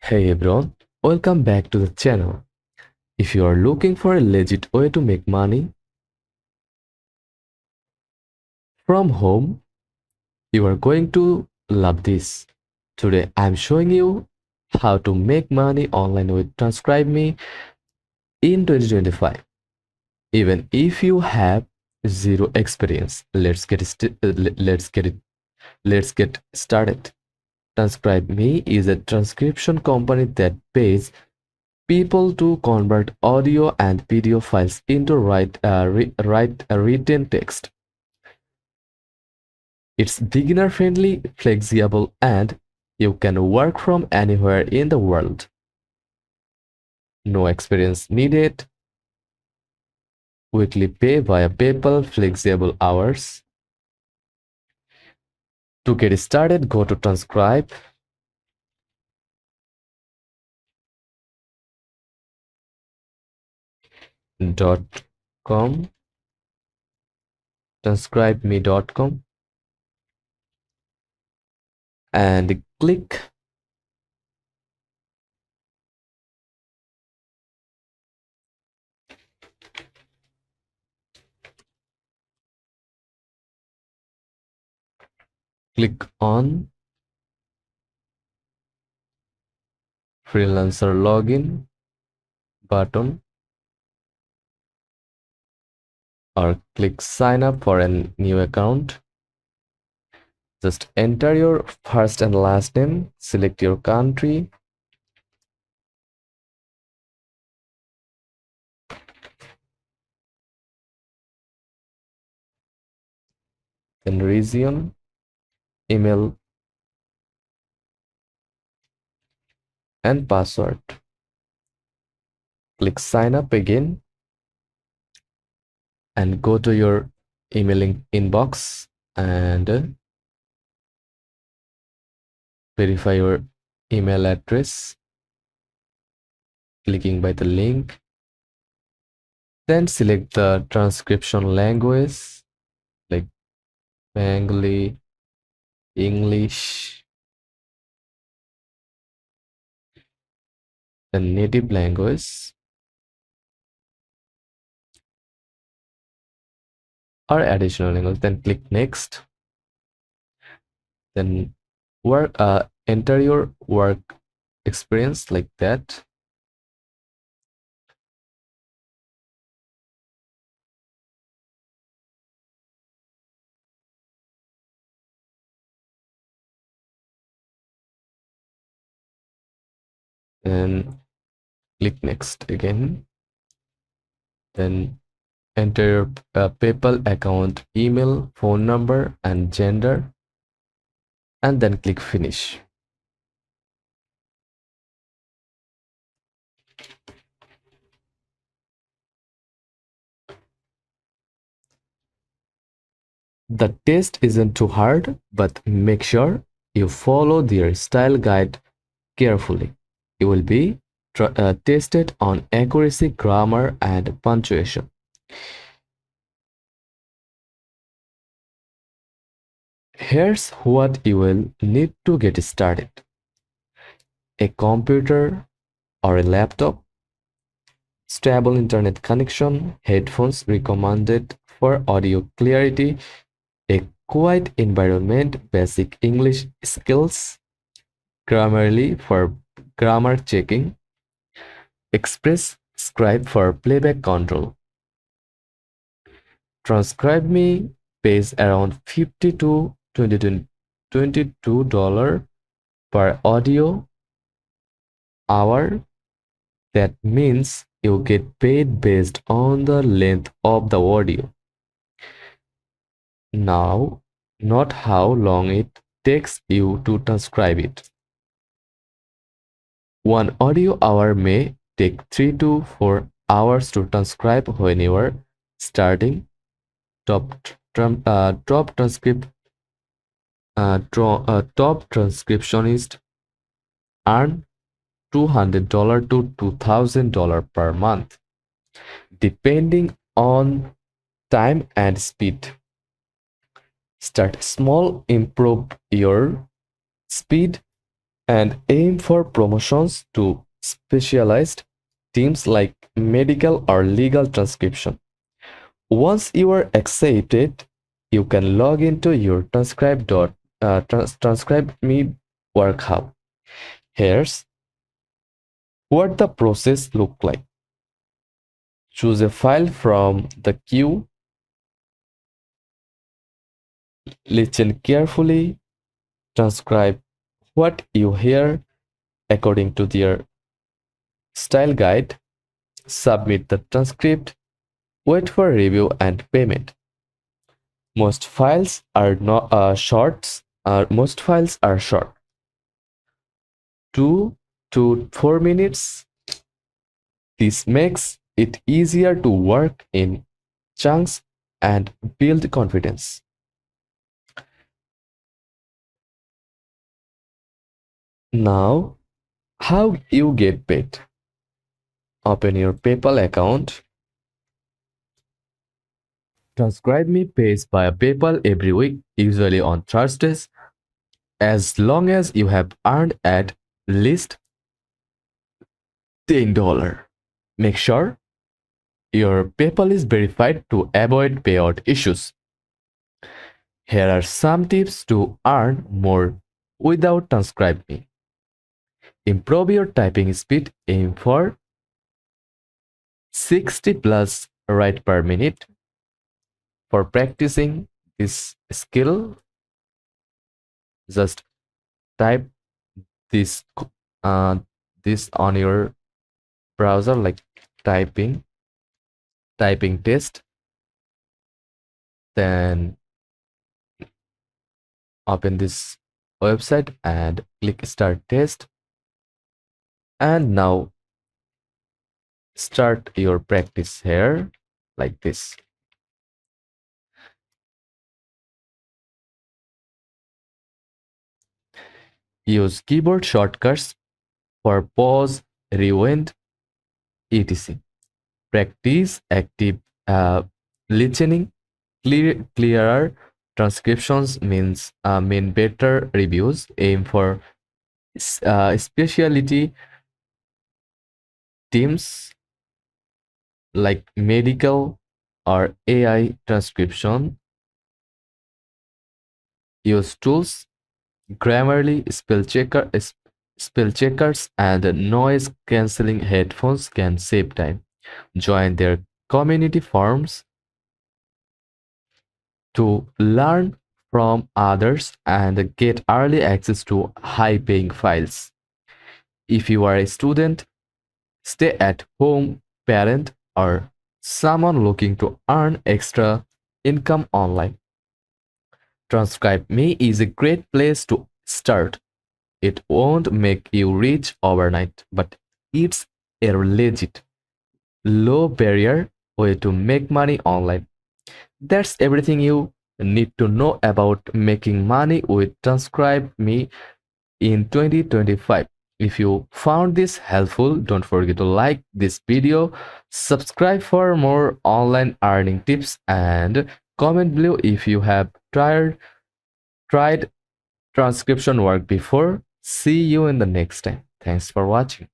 Hey everyone, welcome back to the channel. If you are looking for a legit way to make money from home, you are going to love this. Today I'm showing you how to make money online with TranscribeMe in 2025. Even if you have zero experience, let's get started. TranscribeMe is a transcription company that pays people to convert audio and video files into written text. It's beginner friendly, flexible, and you can work from anywhere in the world. No experience needed. Weekly pay via PayPal, flexible hours. To get started, go to transcribecom, transcribeme.com, and click on freelancer login button, or click sign up for a new account. Just enter your first and last name, select your country, then region, email, and password. Click sign up again and go to your emailing inbox and verify your email address, clicking by the link. Then select the transcription language like Bengali, English, the native language, or additional language. Then click next. Then enter your work experience like that. And click next again. Then enter your PayPal account, email, phone number, and gender, and then click finish. The test isn't too hard, but make sure you follow their style guide carefully. You will be tested on accuracy, grammar, and punctuation. Here's what you will need to get started: a computer or a laptop, stable internet connection, headphones recommended for audio clarity, a quiet environment, basic English skills, Grammarly for grammar checking, Express Scribe for playback control. TranscribeMe pays around $50 to $22 per audio hour. That means you get paid based on the length of the audio. Now, not how long it takes you to transcribe it. One audio hour may take 3 to 4 hours to transcribe when you are starting. Top transcriptionist earn $200 to $2,000 per month, depending on time and speed. Start small, improve your speed, and aim for promotions to specialized teams like medical or legal transcription. Once you are accepted, you can log into your TranscribeMe work hub. Here's what the process look like. Choose a file from the queue, listen carefully, transcribe what you hear according to their style guide, submit the transcript, wait for review and payment. Most files are not shorts. Most files are short, 2 to 4 minutes. This makes it easier to work in chunks and build confidence. Now, how you get paid? Open your PayPal account. TranscribeMe pays by PayPal every week, usually on Thursdays, as long as you have earned at least $10. Make sure your PayPal is verified to avoid payout issues. Here are some tips to earn more without TranscribeMe. Improve your typing speed. Aim for 60 plus write per minute. For practicing this skill, just type this this on your browser, like typing test, then open this website and click start test, and now start your practice here like this. Use keyboard shortcuts for pause, rewind, etc. Practice active listening. Clearer transcriptions mean better reviews. Aim for specialty teams like medical or AI transcription. Use tools, Grammarly, spell checkers, and noise cancelling headphones can save time. Join their community forums to learn from others and get early access to high-paying files. If you are a student, stay at home parent, or someone looking to earn extra income online, TranscribeMe is a great place to start. It won't make you rich overnight, but it's a legit, low barrier way to make money online. That's everything you need to know about making money with TranscribeMe in 2025. If you found this helpful, don't forget to like this video, subscribe for more online earning tips, and comment below if you have tried transcription work before. See you in the next time. Thanks for watching.